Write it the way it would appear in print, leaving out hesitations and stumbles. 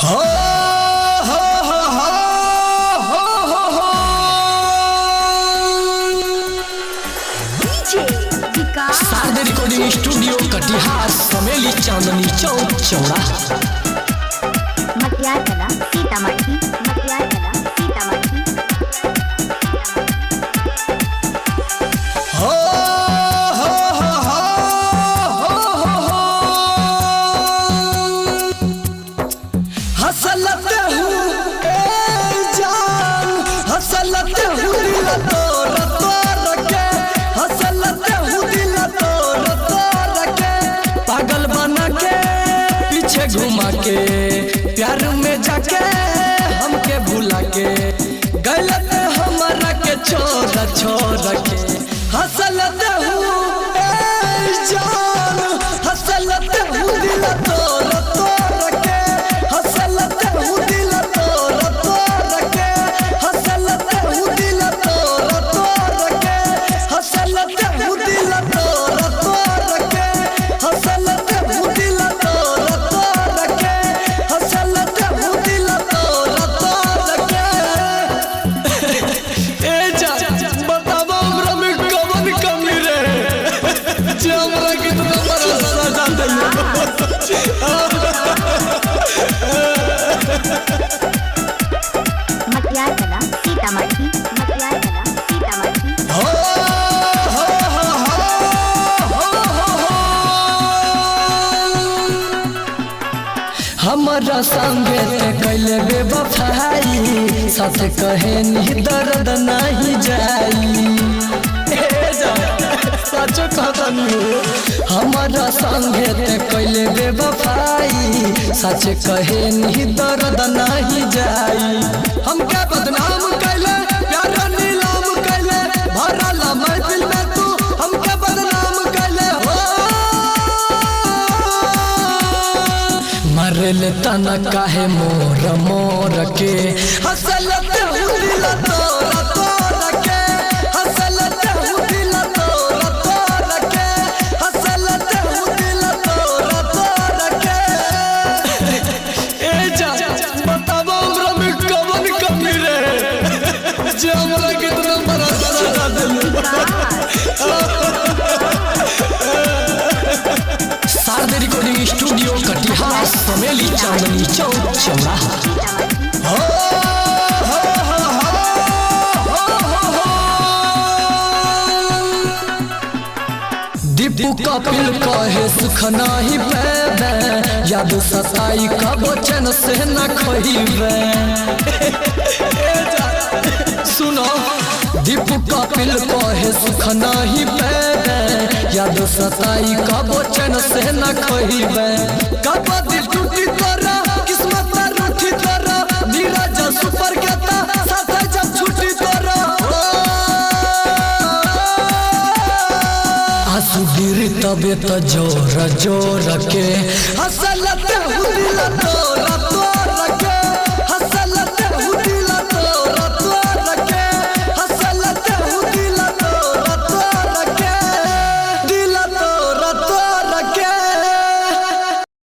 हो हो हो हो हो हो डीजे विकास सारदे रिकॉर्डिंग स्टूडियो कटिहार समेली चांदनी चौक चौड़ा मटियार कला सीतामढ़ी मटियार कला सीतामढ़ी हो हो हो हो हो हो हसलत हूँ ए जान हसलत हूँ दिल तोड़ तोड़ के हसलत हूँ दिल तोड़ तोड़ के पागल बना के पीछे घुमा के प्यार में जाके हमके भुला के गलत हमारा के छोड़ छोड़ के हसलत हूँ ए जान हसलत हूँ दिल तोड़ तोड़ के हसलत हूँ दिल तोड़ तोड़ के हसलत हूँ दिल तोड़ तोड़ के हसलत हूँ दिल तोड़ तोड़ के हसलत हूँ दिल तोड़ तोड़ के हसलत हूँ दिल तोड़ तोड़ के ए जा बतावा हमरा में कवन कमी रहे जे हमरा कितना बड़ा सजा देले मटियार कला सीतामढ़ी मटियार कला सीतामढ़ी हो हो हो हो हो हमारा संगे ते कैले बेवफाई सच कहे नी दर्द नहीं जाई ए जा सच कहतनी हमारा संगे ते कैले बेवफाई सच कहे नी दर्द नहीं जाई हमके बदनाम कैले प्यार नीलाम कैले भरला महफिल में तू हमके बदनाम कैले हो मरल तना काहे मोर मोर के हसलत हूँ दिल तोड़ तोड़ के हसलत हूँ दिल तोड़ तोड़ के हसलत हूँ दिल तोड़ तोड़ के ए जा बतावा हमरा में कवन कमी रहे जे हमरा कितना बड़ा सजा देले सारदे रिकॉर्डिंग स्टूडियो कटिहार समेली चांदनी चौक चौड़ा हो हो हो हो हो दीपू कपिल कहे सुख नाही पैबे याद सताई कब चैन से न खोइबे सुनो दीपू कपिल कहे सुख नाही पैबे याद सताई कब चैन से न खोइबे कब दिल टूटी तोरा किस्मत रूठी तोरा नीरज सुपर केता साथ जब छूटी तोरा आंसू गिरी तबे तो जोर जोर के हसलत हूँ दिल तोड़